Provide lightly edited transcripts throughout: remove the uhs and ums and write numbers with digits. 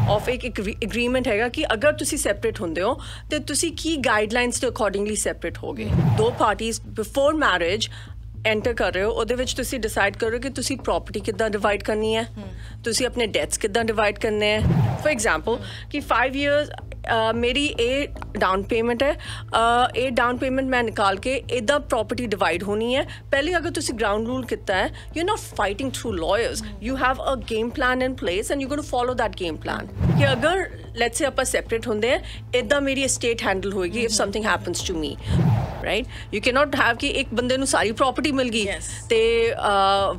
of एक agreement हैगा कि अगर तुसी separate होंदे हो तो तुसी की guidelines तो accordingly separate होगे. दो parties before marriage एंटर कर रहे हो ਉਹਦੇ ਵਿੱਚ ਤੁਸੀਂ ਡਿਸਾਈਡ ਕਰੋ ਕਿ ਤੁਸੀਂ ਪ੍ਰਾਪਰਟੀ ਕਿੱਦਾਂ ਡਿਵਾਈਡ ਕਰਨੀ ਹੈ ਤੁਸੀਂ ਆਪਣੇ ਡੈਟਸ ਕਿੱਦਾਂ ਡਿਵਾਈਡ ਕਰਨੇ ਹੈ ਫॉर एग्जांपल कि 5 इयर्स मेरी ए डाउन पेमेंट है ए डाउन पेमेंट मैं निकाल के इदा प्रॉपर्टी डिवाइड होनी है पहले अगर तुसी ग्राउंड रूल किता है you are not fighting through lawyers you have a game plan in place and you going to follow that game plan कि अगर लेट्स से आप सेपरेट होंदे हैं इदा मेरी एस्टेट हैंडल होएगी if something happens to me right you can not have कि एक बंदे नू सारी प्रॉपर्टी मिल गई ते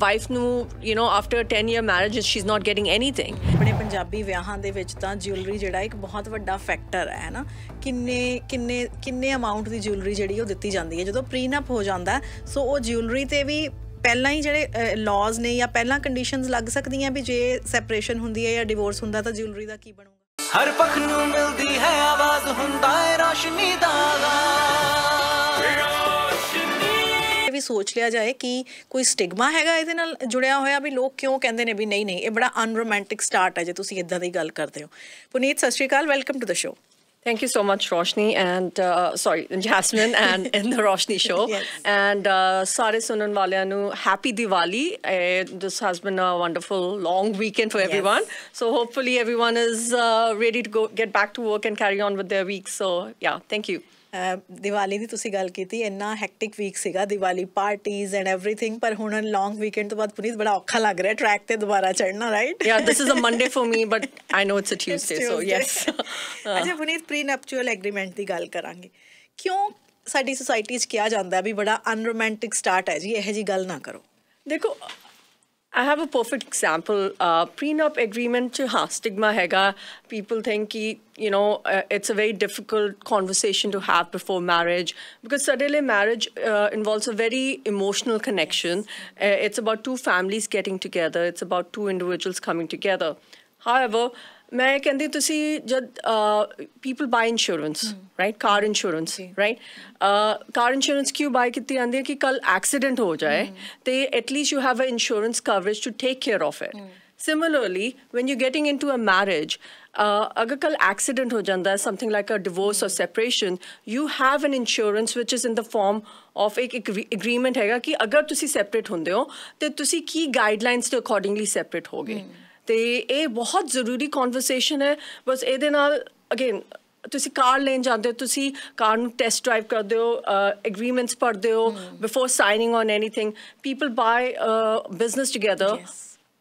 वाइफ नू you know after 10 year marriage she is not getting anything अपने पंजाबी विआहां दे विच तां ज्वेलरी जिहड़ा एक बहुत वड्डा फैक्टर है ना किन्ने अमाउंट की ज्वेलरी जिहड़ी ओह दित्ती जांदी है जदों प्रीनप हो जांदा सो ओह ज्वेलरी ते भी ਪਹਿਲਾਂ ਹੀ ਜਿਹੜੇ ਲॉज ਨੇ ਜਾਂ ਪਹਿਲਾਂ ਕੰਡੀਸ਼ਨਸ ਲੱਗ ਸਕਦੀਆਂ ਵੀ ਜੇ ਸੈਪਰੇਸ਼ਨ ਹੁੰਦੀ ਹੈ ਜਾਂ ਡਿਵੋਰਸ ਹੁੰਦਾ ਤਾਂ ज्वेलरी ਦਾ ਕੀ ਬਣੂਗਾ ਹਰ ਪੱਖ ਨੂੰ ਮਿਲਦੀ ਹੈ ਆਵਾਜ਼ ਹੁੰਦਾ ਹੈ ਰੋਸ਼ਨੀ ਦਾ ਇਹ ਵੀ ਸੋਚ ਲਿਆ ਜਾਏ ਕਿ ਕੋਈ ਸਟਿਗਮਾ ਹੈਗਾ ਇਹਦੇ ਨਾਲ ਜੁੜਿਆ ਹੋਇਆ ਵੀ ਲੋਕ ਕਿਉਂ ਕਹਿੰਦੇ ਨੇ ਵੀ ਨਹੀਂ ਨਹੀਂ ਇਹ ਬੜਾ ਅਨਰੋਮਾਂਟਿਕ ਸਟਾਰਟ ਹੈ ਜੇ ਤੁਸੀਂ ਇਦਾਂ ਦੀ ਗੱਲ ਕਰਦੇ ਹੋ ਪੁਨੀਤ ਸਤਿ ਸ਼੍ਰੀ ਅਕਾਲ welcome to the show Thank you so much, Roshni, and Jasmeen, and in the Roshni show. Yes. And sare sunan waliyan nu happy Diwali. This has been a wonderful long weekend for everyone. So hopefully everyone is ready to get back to work and carry on with their week. So yeah, thank you. Diwali ਦੀ ਤੁਸੀਂ ਗੱਲ ਕੀਤੀ ਇੰਨਾ hectic week ਸੀਗਾ Diwali parties and everything ਪਰ ਹੁਣ ਲੌਂਗ weekend ਤੋਂ ਬਾਅਦ ਪੁਨੀਤ ਬੜਾ ਔਖਾ ਲੱਗ ਰਿਹਾ ਟਰੈਕ ਤੇ ਦੁਬਾਰਾ ਚੜ੍ਹਨਾ right Yeah, this is a Monday for me, but I know it's a Tuesday, so yes. ਅੱਛਾ ਪੁਨੀਤ ਪ੍ਰੀਨਪਚੁਅਲ ਐਗਰੀਮੈਂਟ ਦੀ ਗੱਲ ਕਰਾਂਗੇ ਕਿਉਂ ਸਾਡੀ ਸੋਸਾਇਟੀ 'ਚ ਕਿਹਾ ਜਾਂਦਾ ਵੀ ਬੜਾ ਅਨਰੋਮਾਂਟਿਕ ਸਟਾਰਟ ਹੈ ਜੀ ਇਹੋ ਜਿਹੀ ਗੱਲ ਨਾ ਕਰੋ ਦੇਖੋ I have a perfect example. Prenup agreement, stigma hega. People think ki, you know, it's a very difficult conversation to have before marriage because suddenly marriage involves a very emotional connection. It's about two families getting together. It's about two individuals coming together. However, मैं कहती तुसी जब people buy insurance, right? Car insurance, right? Car insurance क्यों buy कितनी आंदी है कि कल accident हो जाए तो at least you have an insurance coverage to take care of it. Similarly, when you're getting into a marriage, अगर कल accident हो जाता है something like a divorce or separation, you have an insurance which is in the form of एक agreement हैगा कि अगर तुसी separate होंदे हो तो तुसी की guidelines तो accordingly separate होगे. ਤੇ ਇਹ ਬਹੁਤ ਜ਼ਰੂਰੀ ਕਨਵਰਸੇਸ਼ਨ ਹੈ ਬਸ ਇਹਦੇ ਨਾਲ ਅਗੇਨ ਤੁਸੀਂ ਕਾਰ ਲੈਣ ਜਾਂਦੇ ਹੋ ਤੁਸੀਂ ਕਾਰ ਨੂੰ ਟੈਸਟ ਡਰਾਈਵ ਕਰਦੇ ਹੋ ਐਗਰੀਮੈਂਟਸ ਪੜ੍ਹਦੇ ਹੋ before signing on anything people buy business together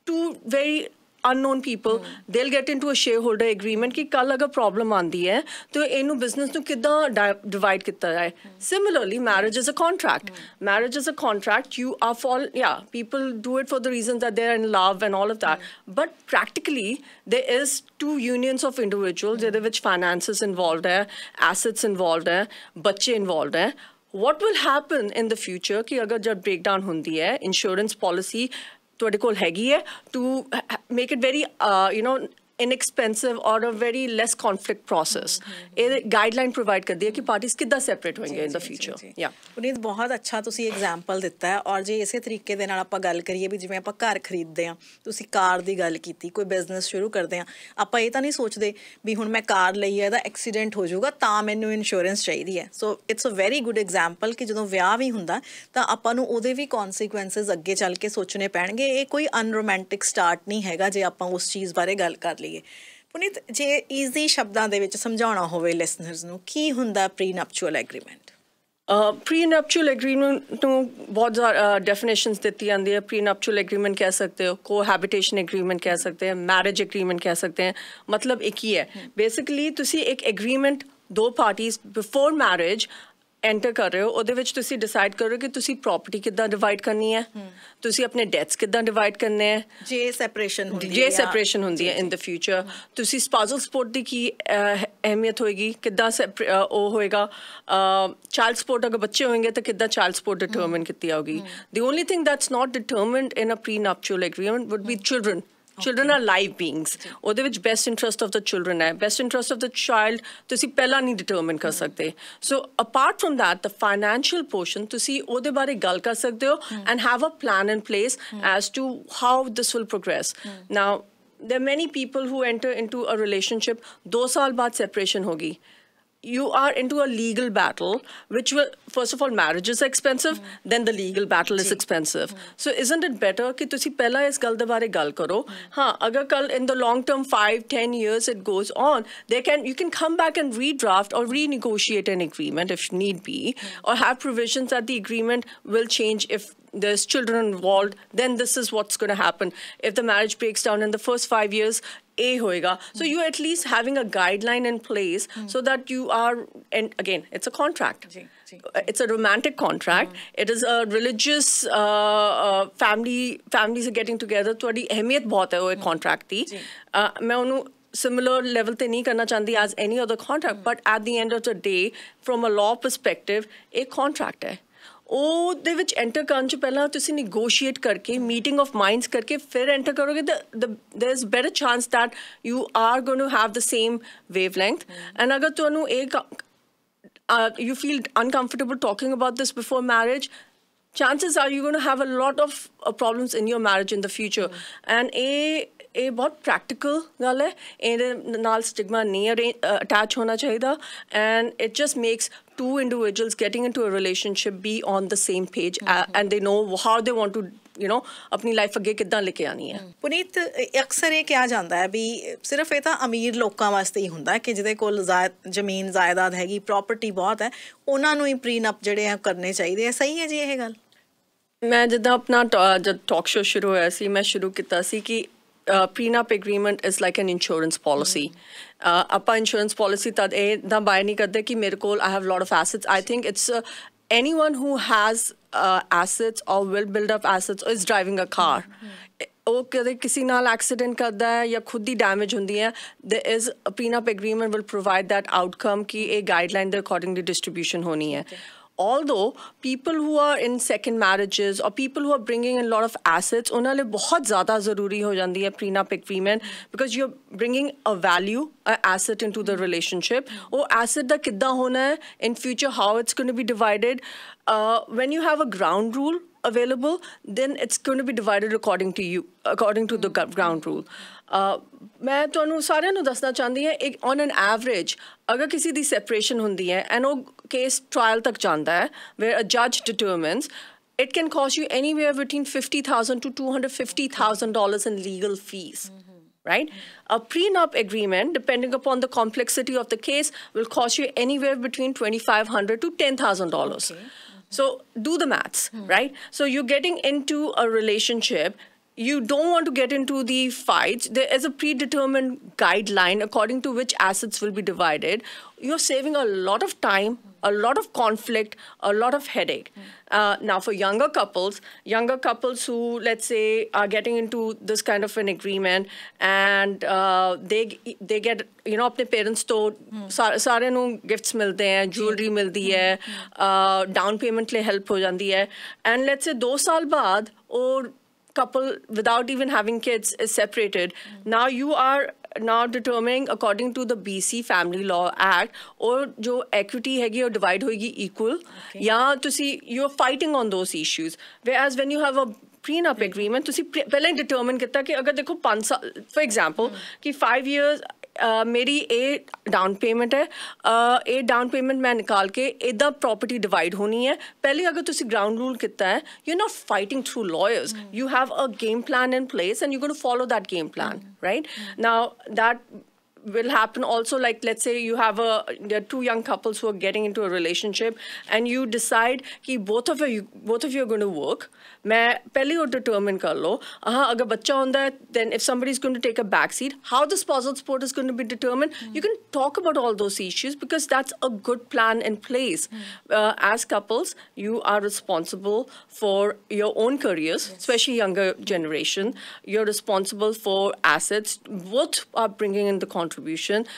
to very unknown people they'll get into a shareholder agreement कि कल अगर problem आंदी है तो इनु business ਨੂੰ ਕਿੱਦਾਂ divide ਕੀਤਾ ਜਾਏ similarly marriage is a contract you are people do it for the reasons that they're in love and all of that but practically there is two unions of individuals ਜਿਹਦੇ ਵਿੱਚ finances involved है assets involved है ਬੱਚੇ involved है what will happen in the future कि अगर जब breakdown ਹੁੰਦੀ है insurance policy ਤੁਹਾਡੇ ਕੋਲ ਹੈਗੀ ਹੈ to make it very inexpensive or a very less conflict process ਇਹ guideline provide ਕਰਦੀ ਹੈ ਕਿ parties ਕਿੱਦਾਂ separate ਹੋਣਗੇ in the future yeah ਪੁਨੀਤ ਬਹੁਤ ਅੱਛਾ ਤੁਸੀਂ ਐਗਜ਼ਾਮਪਲ ਦਿੱਤਾ ਹੈ ਔਰ ਜੇ ਇਸੇ ਤਰੀਕੇ ਦੇ ਨਾਲ ਆਪਾਂ ਗੱਲ ਕਰੀਏ ਵੀ ਜਿਵੇਂ ਆਪਾਂ ਘਰ ਖਰੀਦਦੇ ਹਾਂ ਤੁਸੀਂ ਕਾਰ ਦੀ ਗੱਲ ਕੀਤੀ ਕੋਈ ਬਿਜ਼ਨਸ ਸ਼ੁਰੂ ਕਰਦੇ ਹਾਂ ਆਪਾਂ ਇਹ ਤਾਂ ਨਹੀਂ ਸੋਚਦੇ ਵੀ ਹੁਣ ਮੈਂ ਕਾਰ ਲਈ ਹੈ ਇਹਦਾ ਐਕਸੀਡੈਂਟ ਹੋ ਜਾਊਗਾ ਤਾਂ ਮੈਨੂੰ ਇੰਸ਼ੋਰੈਂਸ ਚਾਹੀਦੀ ਹੈ so it's a very good example ਕਿ ਜਦੋਂ ਵਿਆਹ ਵੀ ਹੁੰਦਾ ਤਾਂ ਆਪਾਂ ਨੂੰ ਉਹਦੇ ਵੀ ਕੌਨਸੀਕੁਐਂਸਿਸ ਅੱਗੇ ਚੱਲ ਕੇ ਸੋਚਣੇ ਪੈਣਗੇ ਇਹ ਕੋਈ ਅਨਰੋਮਾਂਟਿਕ ਸਟਾਰਟ ਨਹੀਂ ਹੈਗਾ ਜੇ ਆਪਾਂ ਉਸ ਚੀਜ਼ ਬਾਰੇ ਗੱਲ ਕਰ ਲਈਏ ਪੁਨੀਤ ਜੇ ਈਜ਼ੀ ਸ਼ਬਦਾਂ ਦੇ ਵਿੱਚ ਸਮਝਾਉਣਾ ਹੋਵੇ ਲਿਸਨਰਸ ਨੂੰ ਕੀ ਹੁੰਦਾ ਪ੍ਰੀਨਪਚੁਅਲ ਐਗਰੀਮੈਂਟ प्रीनप्चुअल एग्रीमेंट ਨੂੰ बहुत डेफिनेशंस ਦਿੱਤੀ ਜਾਂਦੀ ਹੈ प्रीनप्चुअल एग्रीमेंट कह सकते हो कोहैबिटेशन एग्रीमेंट कह सकते हैं मैरिज एग्रीमेंट कह सकते हैं मतलब एक ही है बेसिकली ਤੁਸੀਂ एक एग्रीमेंट दो पार्टीज बिफोर मैरिज एंटर कर रहे हो ਉਹਦੇ ਵਿੱਚ ਤੁਸੀਂ ਡਿਸਾਈਡ ਕਰੋ ਕਿ ਤੁਸੀਂ ਪ੍ਰਾਪਰਟੀ ਕਿੱਦਾਂ ਡਿਵਾਈਡ ਕਰਨੀ ਹੈ ਤੁਸੀਂ ਆਪਣੇ ਡੈਟਸ ਕਿੱਦਾਂ ਡਿਵਾਈਡ ਕਰਨੇ ਹੈ ਜੇ ਸੈਪਰੇਸ਼ਨ ਹੁੰਦੀ ਹੈ ਇਨ ਦ ਫਿਊਚਰ ਤੁਸੀਂ ਸਪਾਊਸਲ ਸਪੋਰਟ ਦੀ ਕੀ ਅਹਿਮੀਅਤ ਹੋਏਗੀ ਕਿੱਦਾਂ ਉਹ ਹੋਏਗਾ ਚਾਈਲਡ ਸਪੋਰਟ ਅਗਰ ਬੱਚੇ ਹੋਣਗੇ ਤਾਂ ਕਿੱਦਾਂ ਚਾਈਲਡ ਸਪੋਰਟ ਡਿਟਰਮਿਨ ਕੀਤੀ ਜਾਊਗੀ the only thing that's not determined in a prenuptial agreement would be children Children are live beings. ਉਹਦੇ ਵਿੱਚ best interest of the children ਹੈ best interest of the child ਤੁਸੀਂ ਪਹਿਲਾਂ ਨਹੀਂ determine ਕਰ ਸਕਦੇ so apart from that the financial portion ਤੁਸੀਂ ਉਹਦੇ ਬਾਰੇ ਗੱਲ ਕਰ ਸਕਦੇ ਹੋ and have a plan in place as to how this will progress now there are many people who enter into a relationship, 2 साल बाद separation होगी. You are into a legal battle, which will, first of all, marriage is expensive, then the legal battle is expensive. So isn't it better कि तुसी पहला इस गल दे बारे गल करो? हाँ, अगर कल in the long term 5-10 years it goes on, you can come back and redraft or renegotiate an agreement if need be, or have provisions that the agreement will change if there's children involved. Then this is what's going to happen if the marriage breaks down in the first 5 years. A hoega. So you're at least having a guideline in place so that you are, and again, it's a contract. It's a romantic contract. It is a religious families are getting together. थोड़ी अहमियत बहुत है वो एक contract थी. मैं उन्हें similar level te nahi karna chahndi as any other contract, but at the end of the day, from a law perspective, एक contract है. ਉਹਦੇ ਵਿੱਚ ਐਂਟਰ ਕਰਨ ਤੋਂ ਪਹਿਲਾਂ ਤੁਸੀਂ ਨੈਗੋਸ਼ੀਏਟ ਕਰਕੇ ਮੀਟਿੰਗ ਆਫ ਮਾਈਂਡਸ ਕਰਕੇ ਫਿਰ ਐਂਟਰ ਕਰੋਗੇ there is better chance that you are going to have the same wavelength. And ਅਗਰ ਤੁਹਾਨੂੰ you feel uncomfortable talking about this before marriage, chances are you're going to have a lot of problems in your marriage in the future. And ਇਹ ਬਹੁਤ practical ਗੱਲ ਹੈ, ਇਹਦੇ ਨਾਲ stigma ਨਹੀਂ attach ਹੋਣਾ ਚਾਹੀਦਾ. And it just makes two individuals getting into a relationship be on the same page and they know how they want to, ਆਪਣੀ ਲਾਈਫ ਅੱਗੇ ਕਿੱਦਾਂ ਲੈ ਕੇ ਆਣੀ ਹੈ. ਪੁਨੀਤ, ਅਕਸਰ ਇਹ ਕਿਹਾ ਜਾਂਦਾ ਹੈ ਵੀ ਸਿਰਫ ਇਹ ਤਾਂ ਅਮੀਰ ਲੋਕਾਂ ਵਾਸਤੇ ਹੀ ਹੁੰਦਾ ਕਿ ਜਿਹਦੇ ਕੋਲ ਜ਼ਮੀਨ ਜਾਇਦਾਦ ਹੈਗੀ, ਪ੍ਰੋਪਰਟੀ ਬਹੁਤ ਹੈ, ਉਹਨਾਂ ਨੂੰ ਹੀ ਪ੍ਰੀਨਪ ਜਿਹੜੇ ਆ ਕਰਨੇ ਚਾਹੀਦੇ ਆ. ਸਹੀ ਹੈ ਜੀ ਇਹ ਗੱਲ? ਮੈਂ ਜਿੱਦਾਂ ਆਪਣਾ ਜਦ ਟਾਕ ਸ਼ੋ ਸ਼ੁਰੂ ਹੋਇਆ ਸੀ, ਮੈਂ ਸ਼ੁਰੂ ਕੀਤਾ ਸੀ ਕਿ prenup agreement is like an insurance policy. Appa insurance policy tad da buy nahi karte ki mere kol I have a lot of assets. I think it's anyone who has assets or will build up assets or is driving a car. ਉਹ ਕਦੇ ਕਿਸੇ ਨਾਲ accident ਕਰਦਾ ਹੈ ਜਾਂ ਖੁਦ ਹੀ damage ਹੁੰਦੀ ਹੈ, there is a prenup agreement will provide that outcome ਕਿ ਇਹ guideline ਦੇ accordingly distribution ਹੋਣੀ ਹੈ. Although people who are in second marriages or people who are bringing in a lot of assets, ਉਹਨਾਂ ਲਈ ਬਹੁਤ ਜ਼ਿਆਦਾ ਜ਼ਰੂਰੀ ਹੋ ਜਾਂਦੀ ਹੈ prenup agreement, because you're bringing a value, an asset into the relationship. ਉਹ asset ਦਾ ਕਿੱਦਾਂ ਹੋਣਾ ਹੈ in future, how it's going to be divided. When you have a ground rule available, then it's going to be divided according to the ground rule. ਮੈਂ ਤੁਹਾਨੂੰ ਸਾਰਿਆਂ ਨੂੰ ਦੱਸਣਾ ਚਾਹੁੰਦੀ ਹਾਂ, ਇੱਕ on an average ਅਗਰ ਕਿਸੇ ਦੀ separation ਹੁੰਦੀ ਹੈ and ਉਹ case trial ਤੱਕ ਜਾਂਦਾ ਹੈ where a judge determines, it can cost you anywhere between $50,000 to $250,000 in legal fees. Right? A prenup agreement, depending upon the complexity of the case, will cost you anywhere between $2,500 to $10,000. So do the maths, right? So you're getting into a relationship. You don't want to get into the fights. There is a predetermined guideline according to which assets will be divided. You're saving a lot of time, a lot of conflict, a lot of headache. Now, for younger couples who, let's say, are getting into this kind of an agreement and they get, अपने parents to सारे नु gifts मिलते हैं, jewelry मिलती है, down payment ले help हो जाती है, and let's say 2 साल बाद और couple without even having kids is separated. Now you are determining according to the BC Family Law Act, or jo equity हैगी और divide होगी equal. या तुसी you're fighting on those issues. Whereas when you have a prenup agreement, तुसी पहले determine कितना कि अगर देखो 5 साल, for example, कि 5 years मेरी ए डाउन पेमेंट है, ए डाउन पेमेंट मैं निकाल के इदा प्रॉपर्टी डिवाइड होनी है. पहले अगर तुसी ग्राउंड रूल कितना है, you're not fighting through lawyers. You have a game plan in place and you're going to follow that game plan, right? Now that will happen also, like let's say there are 2 young couples who are getting into a relationship and you decide कि both of you are going to work. मैं पहले वो determine कर लो, अगर बच्चा होता है, then if somebody is going to take a back seat, how the spousal support is going to be determined. You can talk about all those issues because that's a good plan in place. As couples, you are responsible for your own careers, especially younger generation. You're responsible for assets. Both are bringing in the contribution.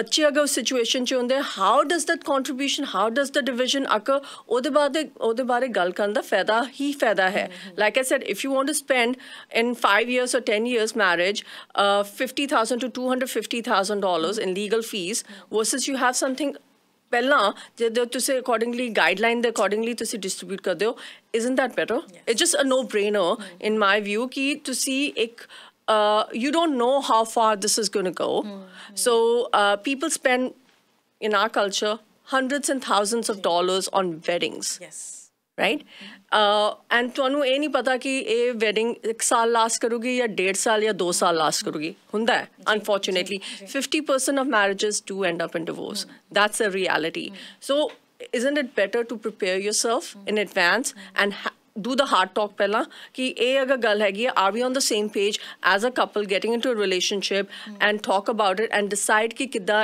बच्चे अगर उस situation च होंदे, how does that contribution, how does the division occur? ਉਹਦੇ ਬਾਰੇ ਗੱਲ ਕਰਨ ਦਾ ਫਾਇਦਾ ਹੀ ਫਾਇਦਾ ਹੈ. Like I said, if you want to spend in 5 years or 10 years marriage, $50,000 to $250,000 in legal fees versus you have something ਪਹਿਲਾਂ ਜਦੋਂ ਤੁਸੀਂ accordingly guideline ਦੇ accordingly ਤੁਸੀਂ distribute ਕਰਦੇ ਹੋ, isn't that better? Yes. It's just a no-brainer in my view कि ਤੁਸੀਂ एक you don't know how far this is going to go. So people spend, in our culture, hundreds and thousands of dollars on weddings. Yes. Right? And ਤੁਹਾਨੂੰ ਇਹ ਨਹੀਂ ਪਤਾ ਕਿ ਇਹ wedding 1 ਸਾਲ ਲਾਸਟ ਕਰੂਗੀ ਜਾਂ 1.5 ਸਾਲ ਜਾਂ 2 ਸਾਲ ਲਾਸਟ ਕਰੂਗੀ ਹੁੰਦਾ ਹੈ unfortunately 50% of marriages do end up in divorce. That's a reality. So isn't it better to prepare yourself in advance and do the hard talk ਪਹਿਲਾਂ ਕਿ ਇਹ ਅਗਰ ਗੱਲ ਹੈਗੀ ਹੈ, are we on the same page as a couple getting into a relationship and talk about it and decide ਕਿ ਕਿੱਦਾਂ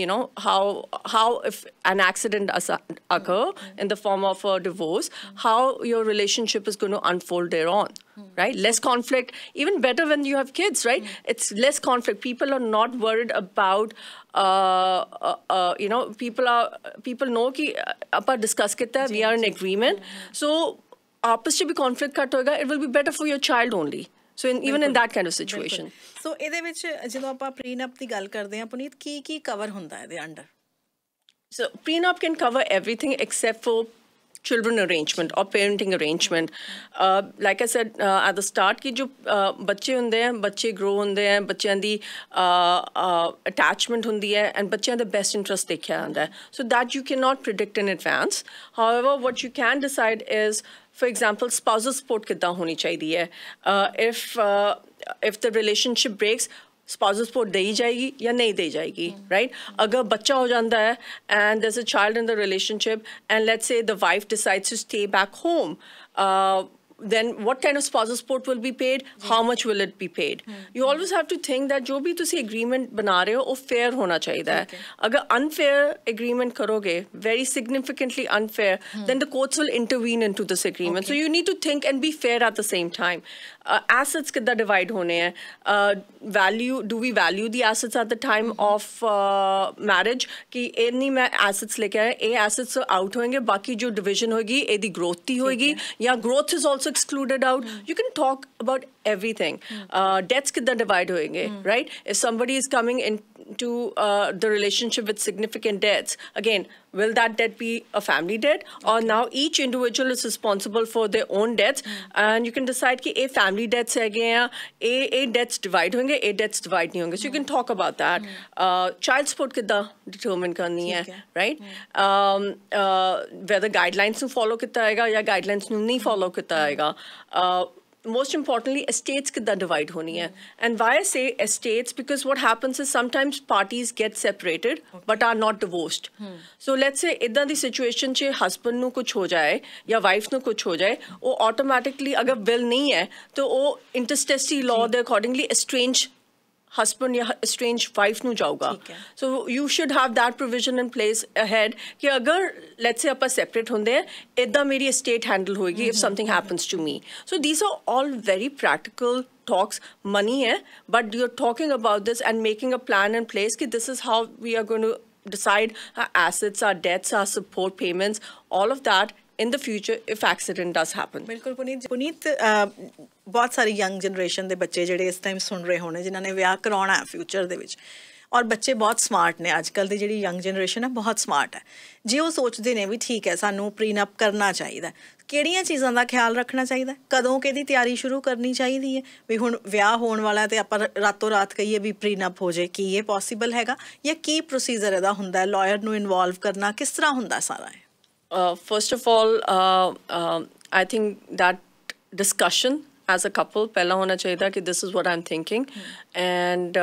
you know how if an accident occur in the form of a divorce, how your relationship is going to unfold thereon. Right? Less conflict, even better when you have kids, right? It's less conflict. People are not worried about you know, people know कि ਆਪਾਂ discuss ਕੀਤਾ, we are in agreement. So आपस में भी conflict cut होएगा, it will be better for your child only. So even in that kind of situation. So ਇਹਦੇ ਵਿੱਚ ਜਦੋਂ ਆਪਾਂ prenup ਦੀ ਗੱਲ ਕਰਦੇ ਹਾਂ ਪੁਨੀਤ, ਕੀ ਕਵਰ ਹੁੰਦਾ ਹੈ ਇਹਦੇ under? So prenup can cover everything except for children arrangement or parenting arrangement. Like I said at the start कि जो बच्चे होंदे हैं, बच्चे grow होंदे हैं, बच्चों दी attachment होंदी है and बच्चों दा best interest देखा जाता है. So that you cannot predict in advance. However, what you can decide is, for example, spousal support कितना होनी चाहिए है. If the relationship breaks, spousal support दी जाएगी या नहीं दी जाएगी, right? अगर बच्चा हो जाता है and there's a child in the relationship and let's say the wife decides to stay back home, then what kind of spousal support will be paid? How much will it be paid? You always have to think that जो भी तुसी agreement बना रहे हो वो fair होना चाहिए है. अगर unfair agreement करोगे, very significantly unfair, then the courts will intervene into this agreement. So you need to think and be fair at the same time. Assets कितना divide होने हैं? Do we value the assets at the time of marriage? कि ये नहीं मैं assets लेके आया, ये assets out होंगे, बाकी जो division होगी, ये दी growth ही होगी, या growth is also excluded out. You can talk about everything. Debts कितना divide होंगे, right? If somebody is coming into the relationship with significant debts, again, will that debt be a family debt, or now each individual is responsible for their own debts, and you can decide कि ये family debts है गया, ये debts divide होंगे, ये debts divide नहीं होंगे. So you can talk about that. Child support कितना determine करनी है, right? Whether guidelines ਨੂੰ follow कितना आएगा या guidelines ਨੂੰ नहीं follow कितना आएगा. Most importantly, estates कितना divide होनी है. And why I say estates, because what happens is sometimes parties get separated but are not divorced. So let's say इतना दी situation चे husband ਨੂੰ कुछ हो जाए या wife ਨੂੰ कुछ हो जाए, वो automatically अगर will नहीं है तो वो intestacy law दे accordingly estranged husband या estranged wife ਨੂੰ जाऊगा. So you should have that provision in place ahead कि अगर let's say ਆਪਾਂ separate ਹੁੰਦੇ हैं, इतना मेरी estate handle होएगी if something happens to me. So these are all very practical talks. Money है, but you're talking about this and making a plan in place कि this is how we are going to decide our assets, our debts, our support payments, all of that in the future if accident does happen. बिल्कुल पुनीत बहुत सारी young generation ਦੇ ਬੱਚੇ ਜਿਹੜੇ ਇਸ time ਸੁਣ ਰਹੇ ਹੋਣੇ ਜਿਨ੍ਹਾਂ ਨੇ ਵਿਆਹ ਕਰਾਉਣਾ ਹੈ ਫਿਊਚਰ ਦੇ ਵਿੱਚ, ਔਰ ਬੱਚੇ ਬਹੁਤ ਸਮਾਰਟ ਨੇ. ਅੱਜ ਕੱਲ੍ਹ ਦੀ ਜਿਹੜੀ ਯੰਗ ਜਨਰੇਸ਼ਨ ਹੈ ਬਹੁਤ ਸਮਾਰਟ ਹੈ. ਜੇ ਉਹ ਸੋਚਦੇ ਨੇ ਵੀ ਠੀਕ ਹੈ ਸਾਨੂੰ ਪ੍ਰੀਨਪ ਕਰਨਾ ਚਾਹੀਦਾ, ਕਿਹੜੀਆਂ ਚੀਜ਼ਾਂ ਦਾ ਖਿਆਲ ਰੱਖਣਾ ਚਾਹੀਦਾ, ਕਦੋਂ ਕਿਹਦੀ ਤਿਆਰੀ ਸ਼ੁਰੂ ਕਰਨੀ ਚਾਹੀਦੀ ਹੈ? ਵੀ ਹੁਣ ਵਿਆਹ ਹੋਣ ਵਾਲਾ ਤੇ ਆਪਾਂ ਰਾਤੋਂ ਰਾਤ ਕਹੀਏ ਵੀ ਪ੍ਰੀਨਪ ਹੋ ਜਾਏ, ਕੀ ਇਹ ਪੋਸੀਬਲ ਹੈਗਾ ਜਾਂ ਕੀ ਪ੍ਰੋਸੀਜਰ ਇਹਦਾ ਹੁੰਦਾ? ਲਾਇਰ ਨੂੰ ਇਨਵੋਲਵ ਕਰਨਾ ਕਿਸ ਤਰ੍ਹਾਂ ਹੁੰਦਾ ਸਾਰਾ? First of all, I think that discussion as a couple पहला होना चाहिए कि this is what I'm thinking, and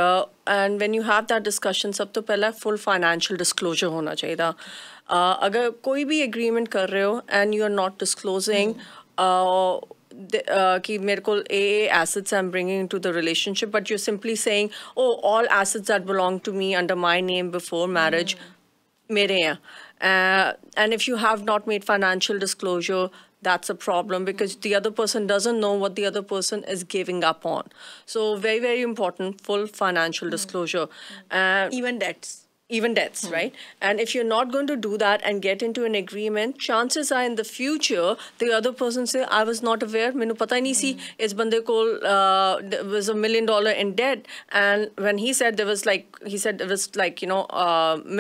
when you have that discussion सब तो पहला full financial disclosure होना चाहिए. अगर कोई भी agreement कर रहे हो and you are not disclosing कि मेरे को assets I'm bringing into the relationship, but you're simply saying, oh, all assets that belong to me under my name before marriage मेरे हैं. And if you have not made financial disclosure, that's a problem because the other person doesn't know what the other person is giving up on. So very, very important, full financial disclosure. Even debts. Even debts, right? And if you're not going to do that and get into an agreement, chances are in the future, the other person say, I was not aware, mainu pata hi nahi si, is bande ko was $1 million in debt. And when he said there was it was like,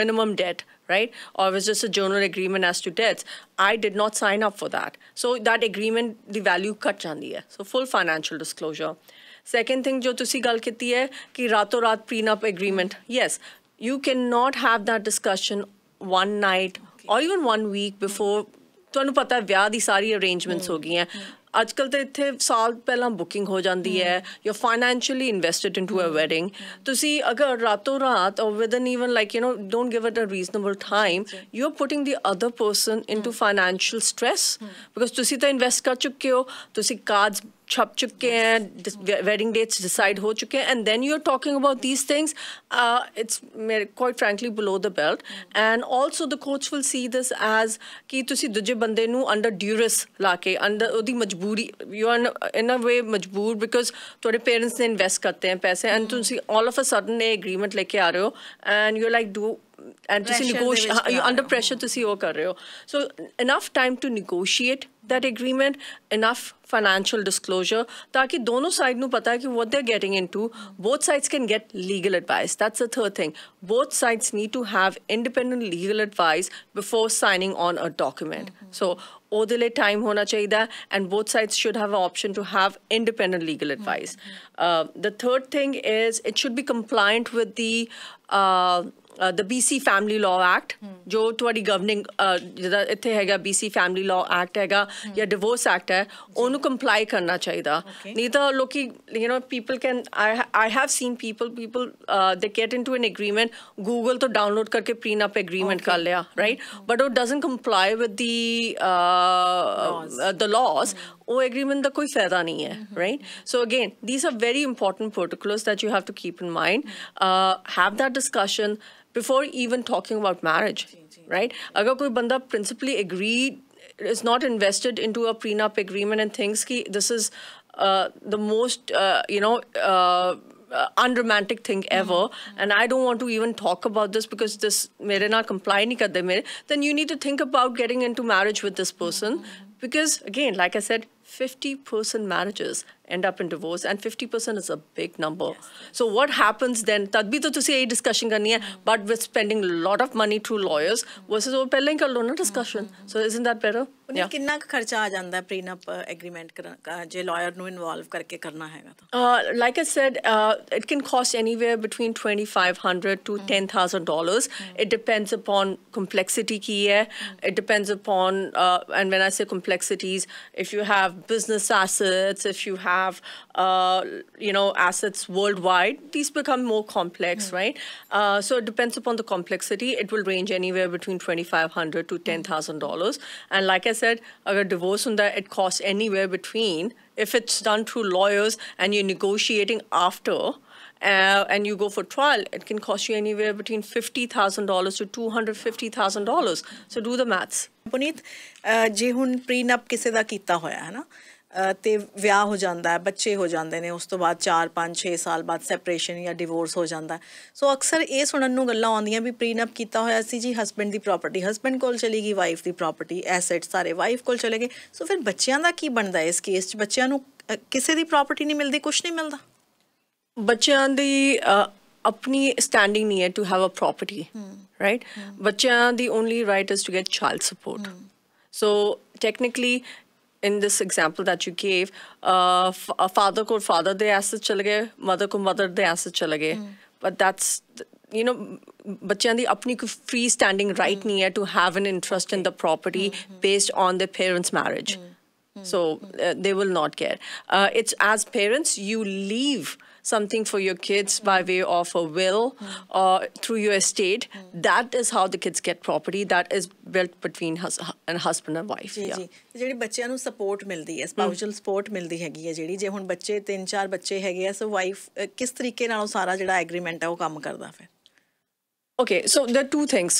minimum debt, right? Or it was just a general agreement as to debts. I did not sign up for that. So that agreement, the value cut jandi hai. So full financial disclosure. Second thing जो तुसी गल कीती है कि रातों रात prenup agreement. Yes, you cannot have that discussion one night or even 1 week before. ਤੁਹਾਨੂੰ ਪਤਾ ਹੈ ਵਿਆਹ ਦੀ ਸਾਰੀ ਅਰੇਂਜਮੈਂਟਸ ਹੋ ਗਈਆਂ ਅੱਜ ਕੱਲ ਤਾਂ ਇੱਥੇ ਸਾਲ ਪਹਿਲਾਂ ਬੁਕਿੰਗ ਹੋ ਜਾਂਦੀ ਹੈ you financially invested into a wedding ਤੁਸੀਂ ਅਗਰ ਰਾਤੋਂ ਰਾਤ or within even like don't give it a reasonable time, you're putting the other person into financial stress because ਤੁਸੀਂ ਤਾਂ ਇਨਵੈਸਟ ਕਰ ਚੁੱਕੇ ਹੋ ਤੁਸੀਂ cards छप चुके हैं wedding dates decide हो चुके हैं and then you're talking about these things. It's quite frankly below the belt and also the courts will see this as कि तुसी दूजे बंदे नू under duress लाके under ओदी मजबूरी you are in a way मजबूर because तुम्हारे parents ने invest करते हैं पैसे and तुसी all of a sudden एक agreement लेके आ रहे हो and you're like and to negotiate you're under pressure to see what kar rahe ho. So enough time to negotiate that agreement, enough financial disclosure ताकि दोनों side nu pata hai ki what they're getting into. Both sides can get legal advice. That's the third thing. Both sides need to have independent legal advice before signing on a document. So ਉਹਦੇ ਲਈ time ਹੋਣਾ ਚਾਹੀਦਾ and both sides should have an option to have independent legal advice. The third thing is it should be compliant with the BC Family Law Act, जो ਤੁਹਾਡੀ governing ਜਿਹਦਾ ਇੱਥੇ ਹੈਗਾ BC Family Law Act ਹੈਗਾ ਜਾਂ Divorce Act ਹੈ ਉਹਨੂੰ comply ਕਰਨਾ ਚਾਹੀਦਾ ਨਹੀਂ ਤਾਂ ਲੋਕੀ people can I have seen people they get into an agreement Google ਤੋਂ download ਕਰਕੇ prenup agreement ਕਰ ਲਿਆ right but it doesn't comply with the laws ਉਹ agreement ਦਾ ਕੋਈ ਫਾਇਦਾ ਨਹੀਂ ਹੈ right. So again these are very important particulars that you have to keep in mind. Have that discussion before even talking about marriage right. अगर कोई बंदा principally agreed is not invested into a prenup agreement and thinks ki this is the most unromantic thing ever and I don't want to even talk about this because this mere na comply nahi karde mere, then you need to think about getting into marriage with this person because again like I said 50% marriages end up in divorce and 50% is a big number. So what happens then tad bhi to tusi yehi discussion karni hai but with spending a lot of money through lawyers versus wo pehle hi kar lo na discussion. So isn't that better? कितना खर्चा आ जाता है prenup agreement का जे lawyer ਨੂੰ involve करके करना हैगा तो like I said it can cost anywhere between $2,500 to $10,000. It depends upon complexity की है it depends upon and when I say complexities if you have business assets if you have assets worldwide these become more complex right. So it depends upon the complexity. It will range anywhere between $2,500 to $10,000 and like I said agar divorce hunda it costs anywhere between if it's done through lawyers and you're negotiating after and you go for trial it can cost you anywhere between $50,000 to $250,000. So do the maths. Puneet ਜੇ ਹੁਣ prenup ਕਿਸੇ ਦਾ ਕੀਤਾ ਹੋਇਆ ਹੈ ਨਾ ਤੇ ਵਿਆਹ ਹੋ ਜਾਂਦਾ ਹੈ ਬੱਚੇ ਹੋ ਜਾਂਦੇ ਨੇ ਉਸ ਤੋਂ ਬਾਅਦ 4 5 6 ਸਾਲ ਬਾਅਦ ਸੈਪਰੇਸ਼ਨ ਜਾਂ ਡਿਵੋਰਸ ਹੋ ਜਾਂਦਾ ਸੋ ਅਕਸਰ ਇਹ ਸੁਣਨ ਨੂੰ ਗੱਲਾਂ ਆਉਂਦੀਆਂ ਵੀ ਪ੍ਰੀਨਪ ਕੀਤਾ ਹੋਇਆ ਸੀ ਜੀ ਹਸਬੈਂਡ ਦੀ ਪ੍ਰਾਪਰਟੀ ਹਸਬੈਂਡ ਕੋਲ ਚਲੀ ਗਈ ਵਾਈਫ ਦੀ ਪ੍ਰਾਪਰਟੀ ਐਸੈਟ ਸਾਰੇ ਵਾਈਫ ਕੋਲ ਚਲੇ ਗਏ ਸੋ ਫਿਰ ਬੱਚਿਆਂ ਦਾ ਕੀ ਬਣਦਾ ਇਸ ਕੇਸ 'ਚ ਬੱਚਿਆਂ ਨੂੰ ਕਿਸੇ ਦੀ ਪ੍ਰਾਪਰਟੀ ਨਹੀਂ ਮਿਲਦੀ ਕੁਝ ਨਹੀਂ ਮਿਲਦਾ ਬੱਚਿਆਂ ਦੀ ਆਪਣੀ ਸਟੈਂਡਿੰਗ ਨਹੀਂ ਹੈ to have a property right ਬੱਚਿਆਂ ਦੀ only right is to get child support so technically in this example that you gave, father ko father de assets chale gaye, mother ko mother de assets chale gaye. But that's, bachyan di apni ko free standing right nahi hai to have an interest in the property based on their parents' marriage. So they will not get. It's as parents, you leave something for your kids by way of a will or through your estate. That is how the kids get property. That is built between husband and wife. ਜੀ ਜਿਹੜੀ ਬੱਚਿਆਂ ਨੂੰ support ਮਿਲਦੀ ਹੈ ਸਪਾਊਸ਼ਲ support ਮਿਲਦੀ ਹੈਗੀ ਹੈ ਜਿਹੜੀ ਜੇ ਹੁਣ ਬੱਚੇ 3-4 ਬੱਚੇ ਹੈਗੇ ਆ ਸੋ ਵਾਈਫ ਕਿਸ ਤਰੀਕੇ ਨਾਲ ਉਹ ਸਾਰਾ ਜਿਹੜਾ ਐਗਰੀਮੈਂਟ ਹੈ ਉਹ ਕੰਮ ਕਰਦਾ ਫਿਰ Okay, so there are two things.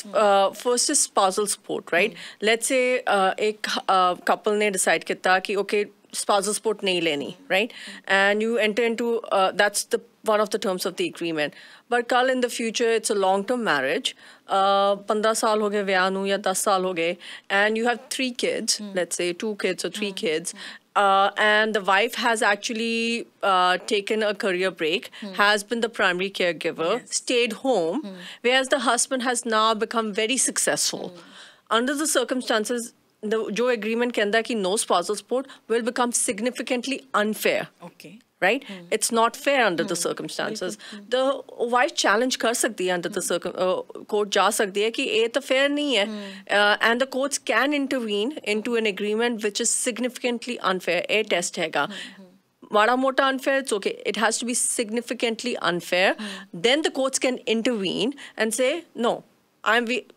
First is spousal support, right? Let's say एक couple ने decide किया कि okay spousal support नहीं लेनी, right? And you enter into that's the one of the terms of the agreement. But कल in the future it's a long-term marriage. 15 साल हो गए विआह नू या 10 साल हो गए, and you have 3 kids, let's say 2 kids or 3 kids. And the wife has actually taken a career break, has been the primary caregiver, stayed home, whereas the husband has now become very successful. Under the circumstances, the agreement कहता है कि no spousal support will become significantly unfair. Okay. right? It's not fair under the circumstances. The wife challenge kar sakti hai under the court ja sakti hai ki ye to fair nahi hai, and the courts can intervene into an agreement which is significantly unfair. A test हैगा. Mada mota unfair, it's okay. It has to be significantly unfair. Then the courts can intervene and say, no,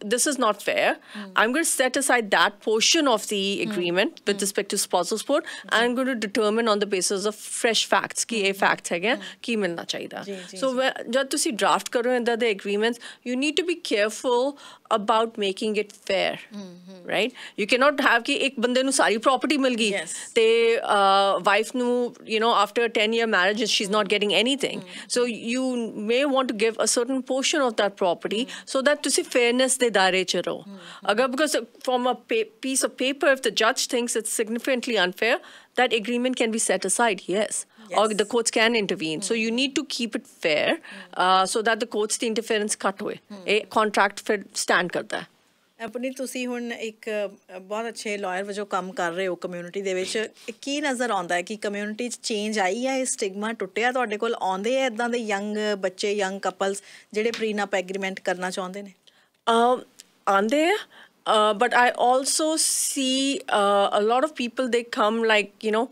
this is not fair. I'm going to set aside that portion of the agreement with respect to spousal support. I'm going to determine on the basis of fresh facts कि ये facts है कि मिलना चाहिए. So जब तुसी draft करो in the agreements, you need to be careful about making it fair, right? You cannot have कि एक बंदे नु सारी property मिल गई, ते wife नु, you know, after a 10-year marriage she's not getting anything. So you may want to give a certain portion of that property so that तुसी fairness de daire ch raho. Agar because from a piece of paper, if the judge thinks it's significantly unfair, that agreement can be set aside, yes. Or the courts can intervene. So you need to keep it fair so that the courts the interference cut hoye. A contract फिर stand करता है. पुनीत ਤੁਸੀਂ ਹੁਣ ਇੱਕ ਬਹੁਤ ਅੱਛੇ lawyer ਵਜੋਂ ਕੰਮ ਕਰ ਰਹੇ ਹੋ ਕਮਿਊਨਿਟੀ ਦੇ ਵਿੱਚ ਕੀ ਨਜ਼ਰ ਆਉਂਦਾ ਹੈ ਕਿ ਕਮਿਊਨਿਟੀ 'ਚ ਚੇਂਜ ਆਈ ਹੈ ਇਹ ਸਟਿਗਮਾ ਟੁੱਟਿਆ ਤੁਹਾਡੇ ਕੋਲ ਆਉਂਦੇ ਆ ਇੱਦਾਂ ਦੇ ਯੰਗ ਬੱਚੇ ਯੰਗ ਕਪਲਸ ਜਿਹੜੇ ਪ੍ਰੀਨਪ ਐਗਰੀਮੈਂਟ ਕਰਨਾ ਚਾਹੁੰਦੇ ਨੇ aren't there? But I also see a lot of people, they come like, you know,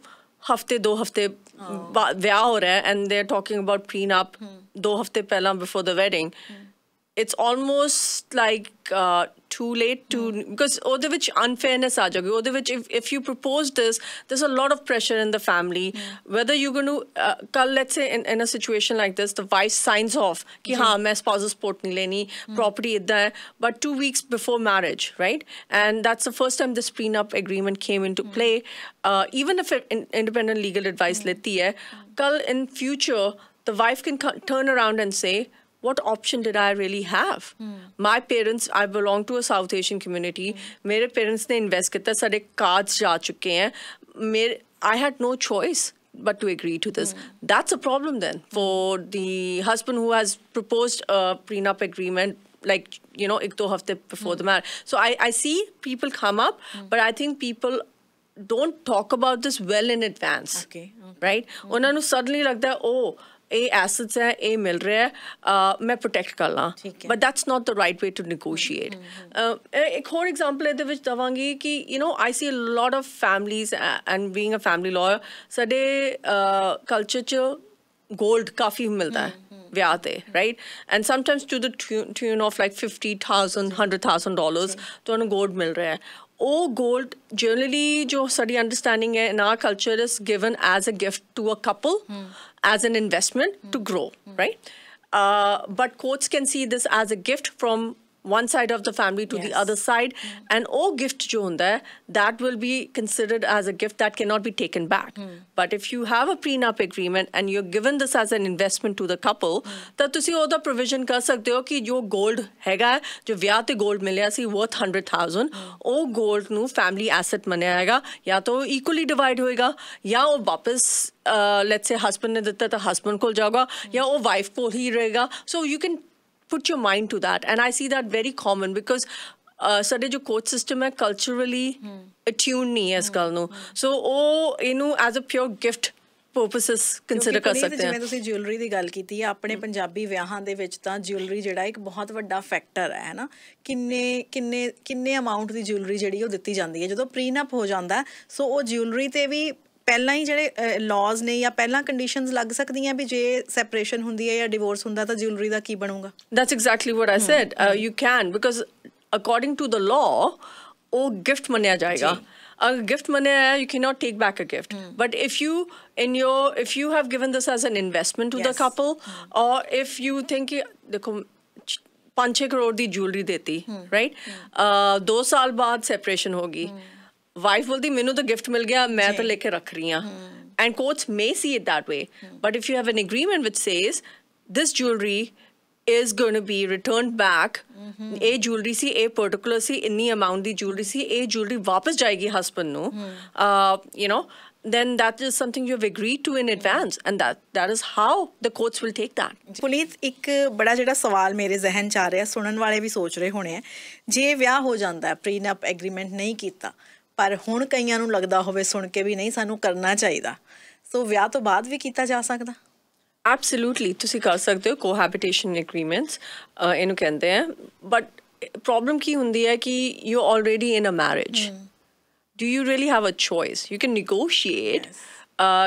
hafte do hafte vyah ho raha hai and they're talking about prenup 2 hafte pehla before the wedding. It's almost like too late to, because ਉਹਦੇ ਵਿੱਚ unfairness ਆ ਜਾਏਗੀ. ਉਹਦੇ ਵਿੱਚ if you propose this, there's a lot of pressure in the family. Whether you're going to, ਕੱਲ let's say in a situation like this, the wife signs off कि हाँ मैं spousal support नहीं लेनी, property इतना है, but 2 weeks before marriage, right? And that's the first time this prenup agreement came into play. Even if independent legal advice लेती है, कल in future, the wife can turn around and say, what option did I really have? My parents, I belong to a South Asian community. मेरे parents ने invest किया, सारे cards जा चुके हैं. I had no choice but to agree to this. That's a problem then for the husband who has proposed a prenup agreement, like, you know, 1-2 hafte before the marriage. So I see people come up, but I think people don't talk about this well in advance. Okay. Right? उन्हें नु suddenly लगता है, oh, ए assets है, ए मिल रहा है, मैं protect कर ला. But that's not the right way to negotiate. एक और example है विच दवांगी कि, you know, I see a lot of families and being a family lawyer, साडे culture च gold काफी मिलता है ਵਿਆਹ ਤੇ, right? And sometimes to the tune of like $50,000, $100,000 ਤੁਹਾਨੂੰ gold ਮਿਲ ਰਿਹਾ ਹੈ. ਉਹ gold generally ਜੋ ਸਾਡੀ understanding ਹੈ in our culture is given as a gift to a couple, as an investment to grow, right? But courts can see this as a gift from one side of the family to the other side, and all gift jo hunda hai, that will be considered as a gift that cannot be taken back. But if you have a prenup agreement and you're given this as an investment to the couple, tad tusi oda provision kar sakte ho ki jo gold hega jo vyah te gold milya si worth 100,000, ਉਹ gold nu family asset manaya jayega, ya to equally divide hoega ya ਉਹ ਵਾਪਸ let's say husband ne ditta ta husband kol jayega ya ਉਹ wife kol hi rahega. So you can put your mind to that, and I see that very common because ਸਾਡੇ ਜੋ court system ਹੈ culturally attuned ਨਹੀਂ ਹੈ ਇਸ ਗੱਲ ਨੂੰ. So ਉਹ ਇਹਨੂੰ as a pure gift purposes consider ਕਰ ਸਕਦੇ ਹਾਂ. ਜਿਵੇਂ ਤੁਸੀਂ ਜਿਊਲਰੀ ਦੀ ਗੱਲ ਕੀਤੀ ਹੈ, ਆਪਣੇ ਪੰਜਾਬੀ ਵਿਆਹਾਂ ਦੇ ਵਿੱਚ ਤਾਂ ਜਿਊਲਰੀ ਜਿਹੜਾ ਇੱਕ ਬਹੁਤ ਵੱਡਾ ਫੈਕਟਰ ਹੈ ਨਾ. ਕਿੰਨੇ ਅਮਾਉਂਟ ਦੀ ਜਿਊਲਰੀ ਜਿਹੜੀ ਉਹ ਦਿੱਤੀ ਜਾਂਦੀ ਹੈ ਜਦੋਂ ਪ੍ਰੀਨਪ ਹੋ ਜਾਂਦਾ. ਸੋ ਉਹ ਜਿਊਲਰੀ ਤੇ ਵੀ ਪਹਿਲਾਂ ਹੀ ਜਿਹੜੇ ਲਾਜ਼ ਨੇ ਜਾਂ ਪਹਿਲਾਂ ਕੰਡੀਸ਼ਨਸ ਲੱਗ ਸਕਦੀਆਂ ਵੀ ਜੇ ਸੈਪਰੇਸ਼ਨ ਹੁੰਦੀ ਹੈ ਜਾਂ ਡਿਵੋਰਸ ਹੁੰਦਾ ਤਾਂ ਜਿਊਲਰੀ ਦਾ ਕੀ ਬਣੂਗਾ? That's exactly what I said. You can, because according to the law, ਉਹ ਗਿਫਟ ਮੰਨਿਆ ਜਾਏਗਾ. अगर गिफ्ट मने है, you cannot take back a gift. But if you have given this as an investment to the couple, or if you think देखो 5-6 करोड़ दी jewellery देती, right? 2 साल बाद सेपरेशन होगी, वाइफ बोलती मैनू तो गिफ्ट मिल गया, मैं तो लेके रख रही हूँ. And courts may see it that way. But if you have an agreement which says this jewelry is going to be returned back, a jewelry si, a particular si, inni amount di jewelry si, a jewelry वापस जाएगी husband nu, you know, then that is something you have agreed to in advance, and that is how the courts will take that. ਪੁਨੀਤ, ਇੱਕ ਬੜਾ ਜਿਹੜਾ ਸਵਾਲ ਮੇਰੇ ਜ਼ਿਹਨ 'ਚ ਆ ਰਿਹਾ, ਸੁਣਨ ਵਾਲੇ ਵੀ ਸੋਚ ਰਹੇ ਹੋਣੇ ਆ, ਜੇ ਵਿਆਹ ਹੋ ਜਾਂਦਾ ਪ੍ਰੀਨਪ ਐਗਰੀਮੈਂਟ ਨਹੀਂ ਕੀਤਾ, ਪਰ ਹੁਣ ਕਈਆਂ ਨੂੰ ਲੱਗਦਾ ਹੋਵੇ ਸੁਣ ਕੇ ਵੀ ਨਹੀਂ ਸਾਨੂੰ ਕਰਨਾ ਚਾਹੀਦਾ, ਸੋ ਵਿਆਹ ਤੋਂ ਬਾਅਦ ਵੀ ਕੀਤਾ ਜਾ ਸਕਦਾ? Absolutely, ਤੁਸੀਂ ਕਰ ਸਕਦੇ ਹੋ cohabitation agreements ਇਹਨੂੰ ਕਹਿੰਦੇ ਆ, but problem ਕੀ ਹੁੰਦੀ ਹੈ ਕਿ you're already in a marriage. Do you really have a choice? You can negotiate. Yes.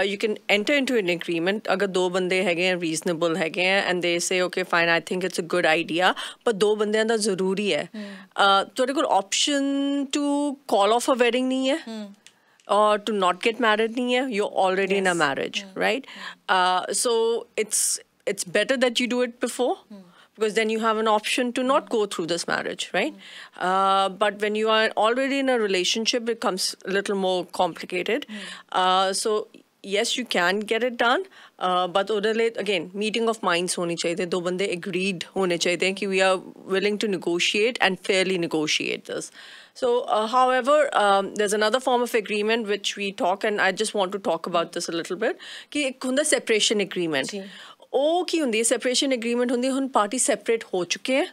You can enter into an agreement. अगर दो बंदे हैगे हैं, reasonable हैगे हैं, and they say, okay, fine, I think it's a good idea, but दो बंदे दा ज़रूरी है. ਤੁਹਾਡੇ ਕੋਲ option to call off a wedding नहीं है, or to not get married nahi hai. You're already in a marriage, right? So it's better that you do it before, because then you have an option to not go through this marriage, right? But when you are already in a relationship, it becomes a little more complicated. So yes, you can get it done, but again, meeting of minds honi chahiye. Do bande agreed hone chahiye ki we are willing to negotiate and fairly negotiate this. So, however, there's another form of agreement which we talk, and I just want to talk about this a little bit. कि एक हुंदा separation agreement. ਉਹ ਕੀ ਹੁੰਦੀ ਹੈ? separation agreement ਹੁੰਦੀ ਹੈ ਹੁਣ party separate ਹੋ ਚੁੱਕੇ हैं,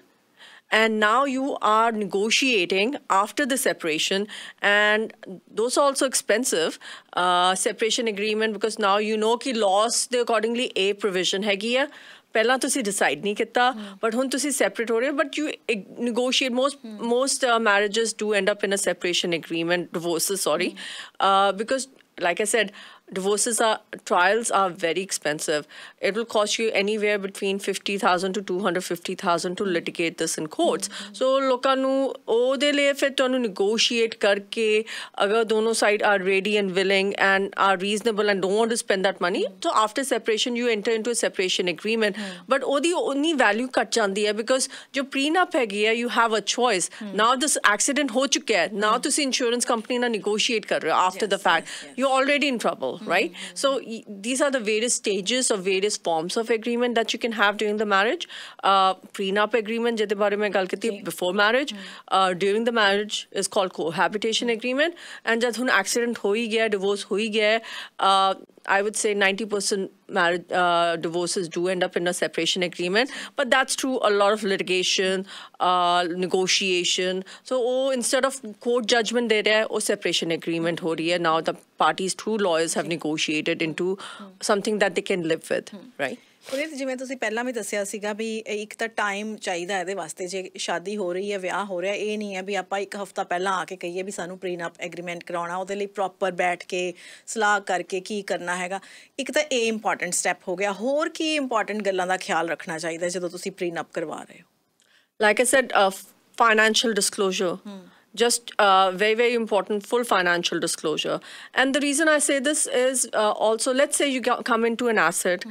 and now you are negotiating after the separation, and those are also expensive. Separation agreement, because now you know कि laws ਦੇ accordingly a provision ਹੈਗੀ ਆ. ਪਹਿਲਾਂ ਤੁਸੀਂ decide ਨਹੀਂ ਕੀਤਾ, but ਹੁਣ ਤੁਸੀਂ separate ਹੋ ਰਹੇ ਹੋ, but you negotiate. Most marriages do end up in a separation agreement, divorces, sorry, because like I said, trials are very expensive. It will cost you anywhere between 50,000 to 250,000 to litigate this in courts. So ਲੋਕਾਂ ਨੂੰ ਉਹਦੇ ਲਈ ਫਿਰ ਤੁਹਾਨੂੰ negotiate ਕਰਕੇ, ਅਗਰ ਦੋਨੋਂ side are ready and willing and are reasonable and don't want to spend that money, so after separation you enter into a separation agreement. But ਉਹਦੀ ਉਨੀ value ਘਟ ਜਾਂਦੀ ਹੈ, because ਜੋ prenup ਹੈਗੀ ਹੈ, you have a choice. Now this accident ਹੋ ਚੁੱਕਿਆ ਹੈ, now ਤੁਸੀਂ insurance company ਨਾਲ negotiate ਕਰ ਰਹੇ ਹੋ after the fact. You're already in trouble. Right? So these are the various stages of various forms of agreement that you can have during the marriage. Prenup agreement, jede bare mein gal kiti, before marriage. During the marriage is called cohabitation agreement. And jad hun accident ho hi gaya, divorce ho hi gaya, I would say 90% marriage divorces do end up in a separation agreement, but that's through a lot of litigation, negotiation. So instead of court judgment de raha hai, wo separation agreement ho rahi hai. Now the parties through lawyers have negotiated into something that they can live with, right? ਪੁਨੀਤ, ਜਿਵੇਂ ਤੁਸੀਂ ਪਹਿਲਾਂ ਵੀ ਦੱਸਿਆ ਸੀਗਾ ਵੀ ਇੱਕ ਤਾਂ time ਚਾਹੀਦਾ ਇਹਦੇ ਵਾਸਤੇ, ਜੇ ਸ਼ਾਦੀ ਹੋ ਰਹੀ ਹੈ, ਵਿਆਹ ਹੋ ਰਿਹਾ, ਇਹ ਨਹੀਂ ਹੈ ਵੀ ਆਪਾਂ ਇੱਕ ਹਫ਼ਤਾ ਪਹਿਲਾਂ ਆ ਕੇ ਕਹੀਏ ਵੀ ਸਾਨੂੰ ਪ੍ਰੀਨਪ ਐਗਰੀਮੈਂਟ ਕਰਾਉਣਾ. ਉਹਦੇ ਲਈ ਪ੍ਰੋਪਰ ਬੈਠ ਕੇ ਸਲਾਹ ਕਰਕੇ ਕੀ ਕਰਨਾ ਹੈਗਾ. ਇੱਕ ਤਾਂ ਇਹ ਇੰਪੋਰਟੈਂਟ ਸਟੈਪ ਹੋ ਗਿਆ. ਹੋਰ ਕੀ ਇੰਪੋਰਟੈਂਟ ਗੱਲਾਂ ਦਾ ਖਿਆਲ ਰੱਖਣਾ ਚਾਹੀਦਾ ਜਦੋਂ ਤੁਸੀਂ ਪ੍ਰੀਨਪ ਕਰਵਾ ਰਹੇ ਹੋ? Like I said, financial disclosure. Just very, very important, full financial disclosure. And the reason I say this is also, let's say you come into an asset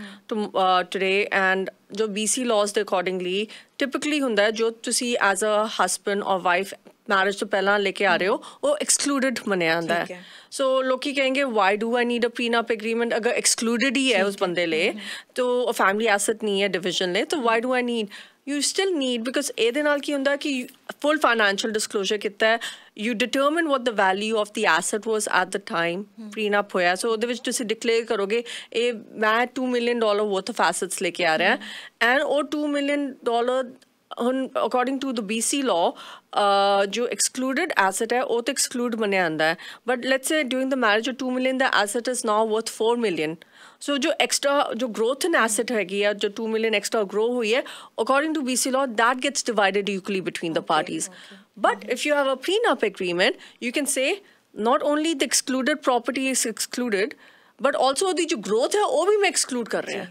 today, and jo BC laws ਦੇ accordingly typically ਹੁੰਦਾ ਹੈ, ਜੋ ਤੁਸੀਂ as a husband or wife marriage ਤੋਂ ਪਹਿਲਾਂ ਲੈ ਕੇ ਆ ਰਹੇ ਹੋ, ਉਹ excluded ਮੰਨਿਆ ਜਾਂਦਾ ਹੈ. So ਲੋਕੀ ਕहेंगे, why do I need a prenup agreement? ਅਗਰ excluded ਹੀ ਹੈ ਉਸ ਬੰਦੇ ਲਈ, तो family asset ਨਹੀਂ ਹੈ division ਲਈ, तो why do I need? You still need, because ਇਹਦੇ ਨਾਲ ਕੀ ਹੁੰਦਾ ਕਿ full financial disclosure ਕੀਤਾ ਹੈ. You determine what the value of the asset was at the time prenup ਹੋਇਆ. So ਉਹਦੇ ਵਿੱਚ ਤੁਸੀਂ declare ਕਰੋਗੇ, ਇਹ ਮੈਂ $2 million worth of assets ਲੈ ਕੇ ਆ ਰਿਹਾ, and ਉਹ $2 million ਹੁਣ according to the BC law, जो excluded asset है, वो तो exclude बने आंदा है. But let's say during the marriage, जो $2 million the asset is now worth $4 million. So जो extra, जो growth in asset हैगी है, जो $2 million extra grow हुई है, according to BC law, that gets divided equally between the parties. But if you have a prenup agreement, you can say not only the excluded property is excluded, but also ਉਹਦੀ ਜੋ growth ਹੈ ਉਹ ਵੀ ਮੈਂ exclude ਕਰ ਰਿਹਾ,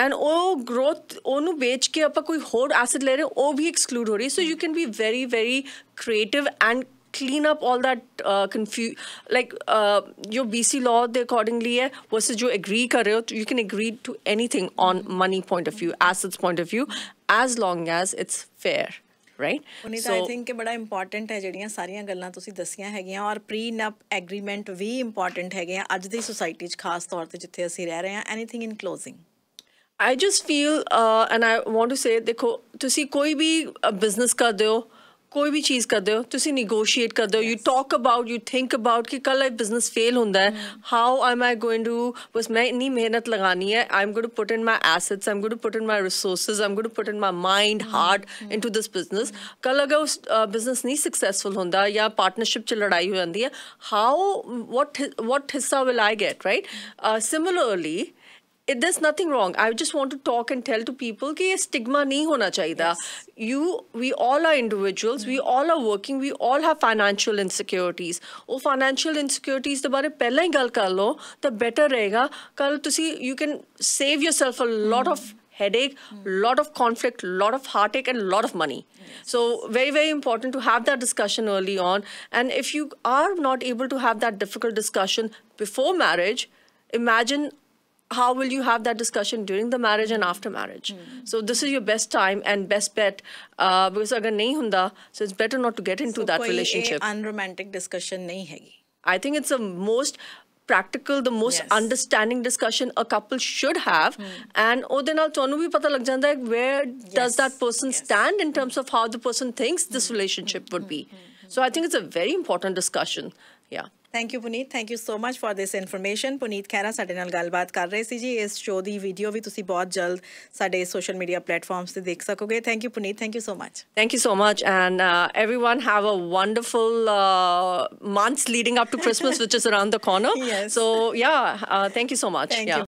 and ਉਹ growth ਉਹਨੂੰ ਵੇਚ ਕੇ ਆਪਾਂ ਕੋਈ ਹੋਰ asset ਲੈ ਰਹੇ, ਉਹ ਵੀ exclude ਹੋ ਰਹੀ. So you can be very, very creative and clean up all that your BC law they accordingly है, versus जो agree कर रहे हो, you can agree to anything on money point of view, assets point of view, as long as it's fair. Right? Puneet, I think ਕਿ ਬੜਾ important ਹੈ ਜਿਹੜੀਆਂ ਸਾਰੀਆਂ ਗੱਲਾਂ ਤੁਸੀਂ ਦੱਸੀਆਂ ਹੈਗੀਆਂ, ਔਰ ਪ੍ਰੀਨਪ ਐਗਰੀਮੈਂਟ ਵੀ ਇੰਪੋਰਟੈਂਟ ਹੈਗੇ ਆ ਅੱਜ ਦੀ ਸੋਸਾਇਟੀ 'ਚ, ਖਾਸ ਤੌਰ 'ਤੇ ਜਿੱਥੇ ਅਸੀਂ ਰਹਿ ਰਹੇ ਹਾਂ. Anything in closing? I just feel and I want to say, ਦੇਖੋ ਤੁਸੀਂ ਕੋਈ ਵੀ ਬਿਜ਼ਨਸ ਕਰਦੇ ਹੋ, कोई भी चीज़ करते हो तुसी negotiate करते हो, you talk about, you think about कि कल एक business fail होता है, how am I going to, बस मैं इतनी मेहनत लगानी है, I'm going to put in my assets, I'm going to put in my resources, I'm going to put in my mind, heart into this business. कल अगर उस business नहीं successful होता या partnership च लड़ाई हो जाती है, what हिस्सा will I get, right? Similarly, there's nothing wrong. I just want to talk and tell to people कि ये stigma नहीं होना चाहिए. We all are individuals. We all are working. We all have financial insecurities. वो financial insecurities के बारे पहले ही गल कर लो, तो better रहेगा. कल तुसी you can save yourself a lot of headache, lot of conflict, lot of heartache, and a lot of money. So very, very important to have that discussion early on. And if you are not able to have that difficult discussion before marriage, imagine how will you have that discussion during the marriage and after marriage. So this is your best time and best bet, because agar nahi hunda, so it's better not to get into that relationship. So unromantic discussion nahi hai. I think it's the most practical, the most understanding discussion a couple should have. And ਉਹਦੇ ਨਾਲ ਤੁਹਾਨੂੰ ਵੀ ਪਤਾ ਲੱਗ ਜਾਂਦਾ ਹੈ where does that person stand in terms of how the person thinks this relationship would be. So I think it's a very important discussion. Yeah. Thank you, Puneet. Thank you so much for this information. Puneet Khair ਸਾਡੇ ਨਾਲ ਗੱਲਬਾਤ ਕਰ ਰਹੇ ਸੀ ਜੀ. ਇਸ show ਦੀ video ਵੀ ਤੁਸੀਂ ਬਹੁਤ ਜਲਦ ਸਾਡੇ ਸੋਸ਼ਲ ਮੀਡੀਆ ਪਲੇਟਫਾਰਮਸ ਤੇ ਦੇਖ ਸਕੋਗੇ. Thank you, Puneet. Thank you so much. Thank you so much. And everyone have a wonderful months leading up to Christmas, which is around the corner. Yes. So yeah, thank you so much. Thank you.